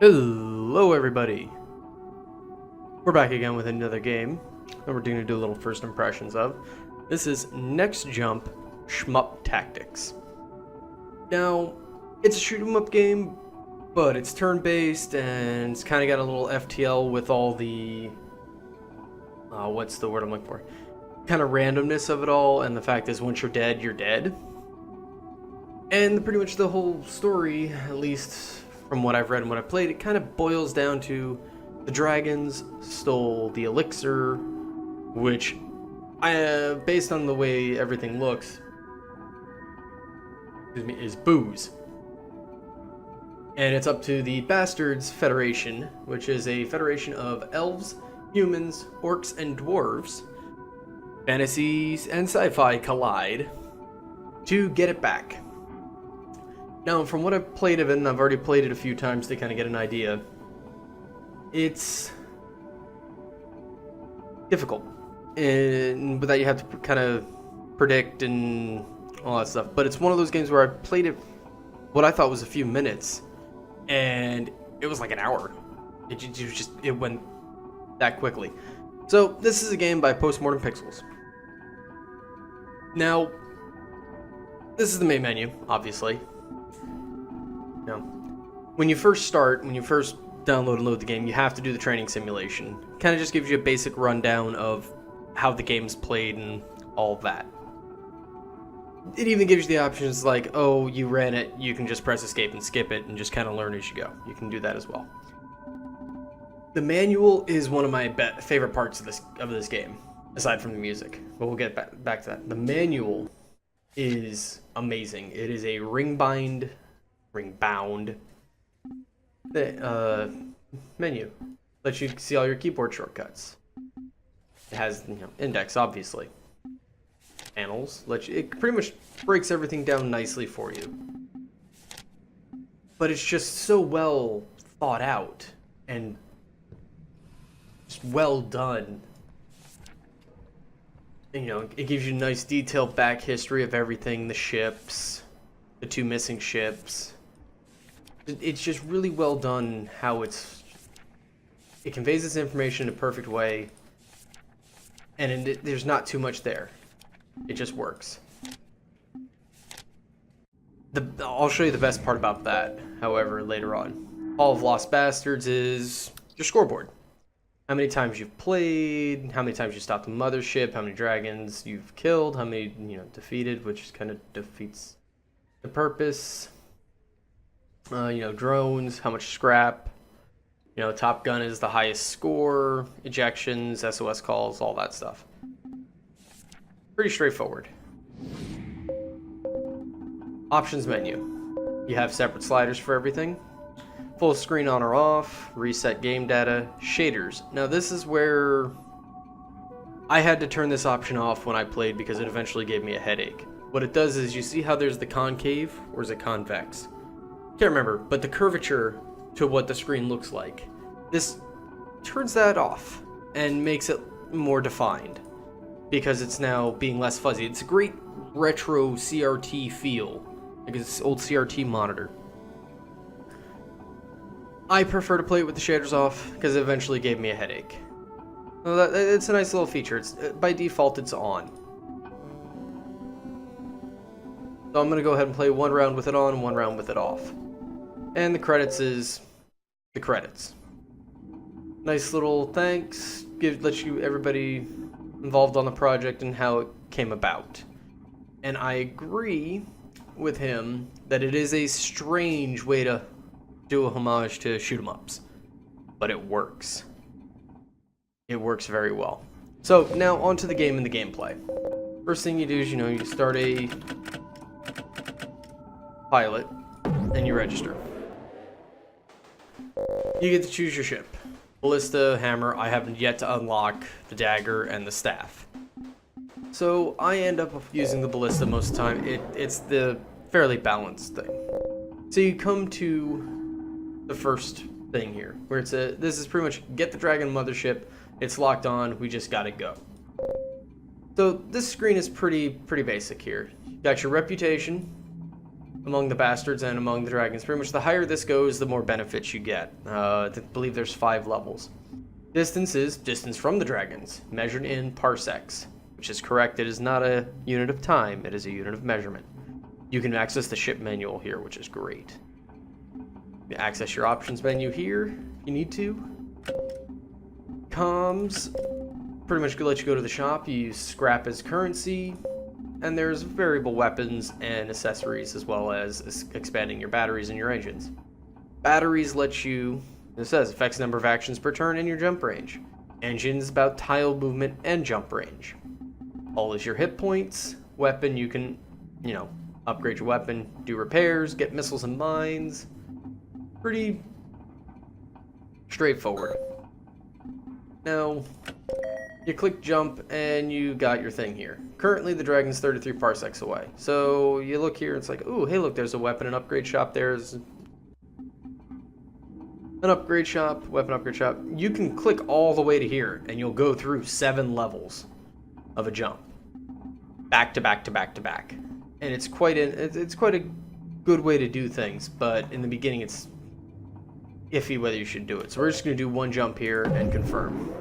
Hello everybody! We're back again with another game that we're going to do a little first impressions of. This is Next Jump Shmup Tactics. Now, it's a shoot 'em up game, but it's turn-based and it's kind of got a little FTL with all the... what's the word I'm looking for? Kind of randomness of it all, and the fact is once you're dead, you're dead. And pretty much the whole story, at least from what I've read and what I've played, it kind of boils down to the dragons stole the elixir, which, based on the way everything looks, is booze. And it's up to the Bastards Federation, which is a federation of elves, humans, orcs, and dwarves. Fantasies and sci-fi collide to get it back. Now, from what I've played of it, and I've already played it a few times to kind of get an idea, it's difficult, and with that you have to kind of predict and all that stuff. But it's one of those games where I played it, what I thought was a few minutes, and it was like an hour. It went that quickly. So this is a game by Postmortem Pixels. Now, this is the main menu, obviously. Now, when you first download and load the game, you have to do the training simulation. Kind of just gives you a basic rundown of how the game's played and all of that. It even gives you the options like, oh, you ran it, you can just press escape and skip it and just kind of learn as you go. You can do that as well. The manual is one of my favorite parts of this game, aside from the music. But we'll get back to that. The manual is amazing. It is a ring-bound menu. Lets you see all your keyboard shortcuts. It has, index, obviously. Panels. It pretty much breaks everything down nicely for you. But it's just so well thought out and just well done. And, it gives you a nice detailed back history of everything, the ships, the two missing ships. It's just really well done how it conveys this information in a perfect way, and there's not too much there. It just works. I'll show you the best part about that, however, later on. Hall of Lost Bastards is your scoreboard. How many times you've played, how many times you stopped the mothership, how many dragons you've killed, how many, defeated, which kind of defeats the purpose. Drones, how much scrap. Top Gun is the highest score, ejections, SOS calls, all that stuff. Pretty straightforward. Options menu. You have separate sliders for everything. Full screen on or off, reset game data, shaders. Now this is where I had to turn this option off when I played because it eventually gave me a headache. What it does is, you see how there's the concave, or is it convex? Can't remember, but the curvature to what the screen looks like. This turns that off and makes it more defined because it's now being less fuzzy. It's a great retro CRT feel, like it's old CRT monitor. I prefer to play it with the shaders off because it eventually gave me a headache. Well, it's a nice little feature. By default, it's on. So I'm going to go ahead and play one round with it on and one round with it off. And the credits is the credits. Nice little thanks. Lets you everybody involved on the project and how it came about. And I agree with him that it is a strange way to do a homage to shoot 'em ups, but it works. It works very well. So now onto the game and the gameplay. First thing you do is you start a pilot and you register. You get to choose your ship. Ballista, hammer. I haven't yet to unlock the dagger and the staff. So I end up using the ballista most of the time. It's the fairly balanced thing. So you come to the first thing here, where this is pretty much get the dragon mothership. It's locked on. We just gotta go. So this screen is pretty basic here. You got your reputation. among the bastards and among the dragons. Pretty much the higher this goes, the more benefits you get. I believe there's 5 levels. Distance is distance from the dragons, measured in parsecs, which is correct. It is not a unit of time, it is a unit of measurement. You can access the ship manual here, which is great. You access your options menu here if you need to. Comms, pretty much let you go to the shop. You use scrap as currency. And there's variable weapons and accessories, as well as expanding your batteries and your engines. Batteries let you, it says, affects the number of actions per turn and your jump range. Engines about tile movement and jump range. All is your hit points. Weapon, you can, upgrade your weapon, do repairs, get missiles and mines. Pretty straightforward. Now, you click jump and you got your thing here. Currently the dragon's 33 parsecs away. So you look here, it's like, ooh, hey look, there's a weapon and upgrade shop. There's an upgrade shop, weapon upgrade shop. You can click all the way to here and you'll go through 7 levels of a jump. Back to back to back to back. And it's quite a good way to do things, but in the beginning it's iffy whether you should do it. So we're just gonna do one jump here and confirm.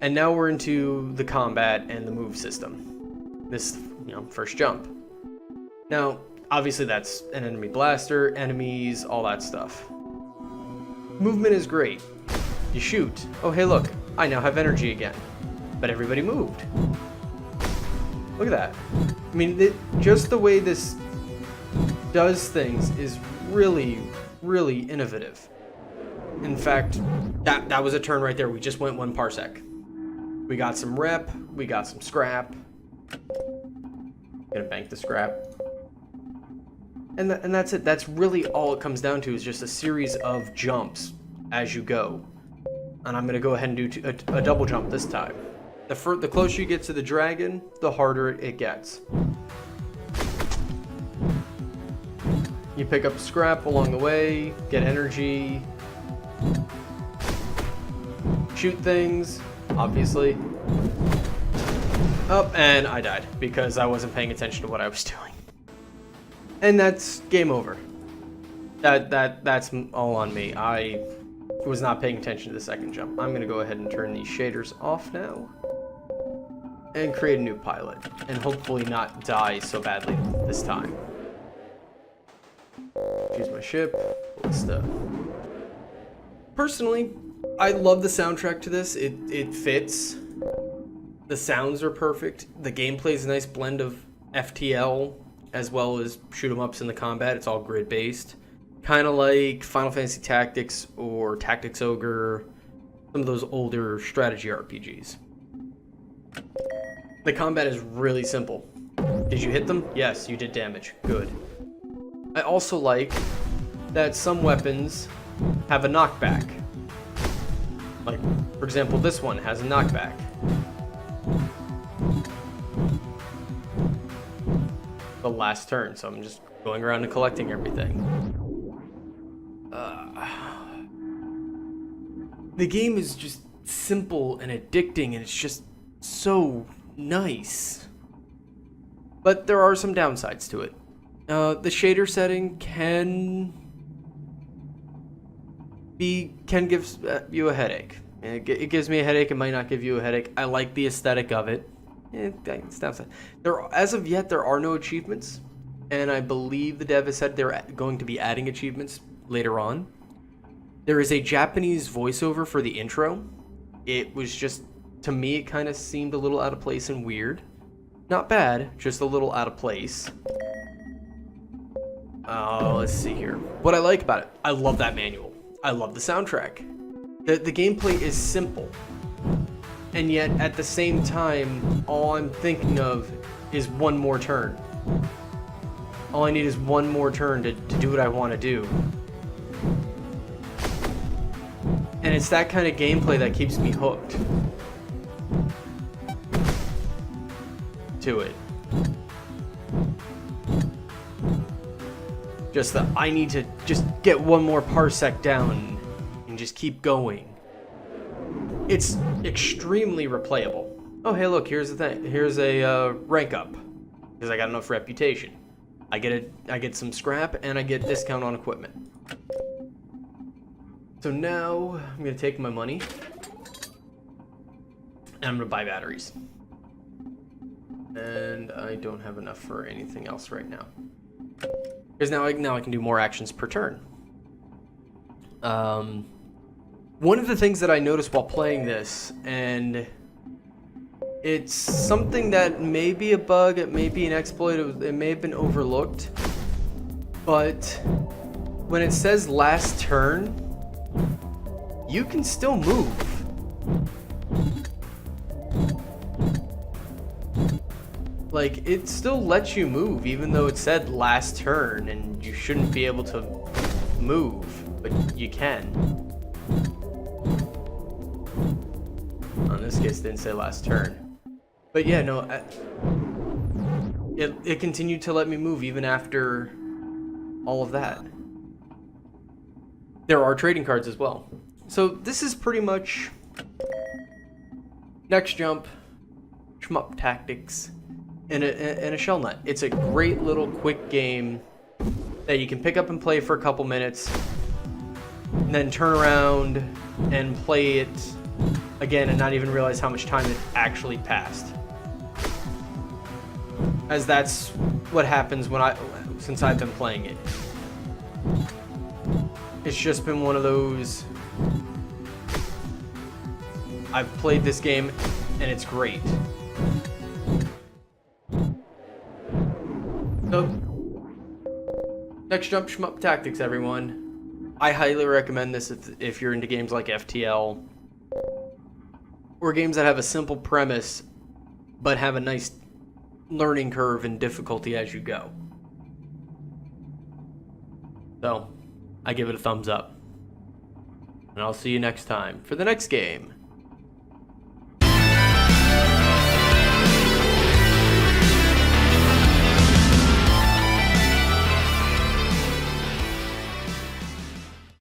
And now we're into the combat and the move system. This, first jump. Now, obviously that's an enemy blaster, enemies, all that stuff. Movement is great. You shoot. Oh, hey look, I now have energy again. But everybody moved. Look at that. I mean, just the way this does things is really, really innovative. In fact, that was a turn right there. We just went 1 parsec. We got some rep, we got some scrap. Gonna bank the scrap. And that's it. That's really all it comes down to, is just a series of jumps as you go. And I'm gonna go ahead and do a double jump this time. The closer you get to the dragon, the harder it gets. You pick up scrap along the way, get energy, shoot things. Obviously. Oh, and I died because I wasn't paying attention to what I was doing. And that's game over. That's all on me. I was not paying attention to the second jump. I'm gonna go ahead and turn these shaders off now and create a new pilot and hopefully not die so badly this time. Choose my ship. What's the... Personally, I love the soundtrack to this. It fits. The sounds are perfect. The gameplay is a nice blend of FTL as well as shoot 'em ups in the combat. It's all grid based, kind of like Final Fantasy Tactics or Tactics Ogre, some of those older strategy RPGs. The combat is really simple. Did you hit them? Yes, you did damage. Good. I also like that some weapons have a knockback. Like, for example, this one has a knockback. The last turn, so I'm just going around and collecting everything. The game is just simple and addicting, and it's just so nice. But there are some downsides to it. The shader setting can give you a headache. It gives me a headache. It might not give you a headache. I like the aesthetic of it. It's downside. As of yet, there are no achievements, and I believe the dev has said they're going to be adding achievements later on. There is a Japanese voiceover for the intro. It was just, to me, it kind of seemed a little out of place and weird. Not bad, just a little out of place. Let's see here. What I like about it, I love that manual. I love the soundtrack. The gameplay is simple. And yet, at the same time, all I'm thinking of is one more turn. All I need is one more turn to do what I want to do. And it's that kind of gameplay that keeps me hooked to it. Just that I need to just get one more parsec down and just keep going. It's extremely replayable. Oh, hey, look, here's the thing. Here's a rank up because I got enough reputation. I get some scrap, and I get discount on equipment. So now I'm gonna take my money and I'm gonna buy batteries. And I don't have enough for anything else right now. Because now I can do more actions per turn. One of the things that I noticed while playing this, and it's something that may be a bug, it may be an exploit, it may have been overlooked, but when it says last turn, you can still move. Like, it still lets you move, even though it said last turn, and you shouldn't be able to move, but you can. In this case, it didn't say last turn. But yeah, no, it continued to let me move even after all of that. There are trading cards as well. So this is pretty much Next Jump, Shmup Tactics, and a shell nut. It's a great little quick game that you can pick up and play for a couple minutes, and then turn around and play it again and not even realize how much time it actually passed. As that's what happens since I've been playing it. It's just been one of those, I've played this game and it's great. So, Next Jump Shmup Tactics, everyone. I highly recommend this if you're into games like FTL, or games that have a simple premise but have a nice learning curve and difficulty as you go. So, I give it a thumbs up. And I'll see you next time for the next game.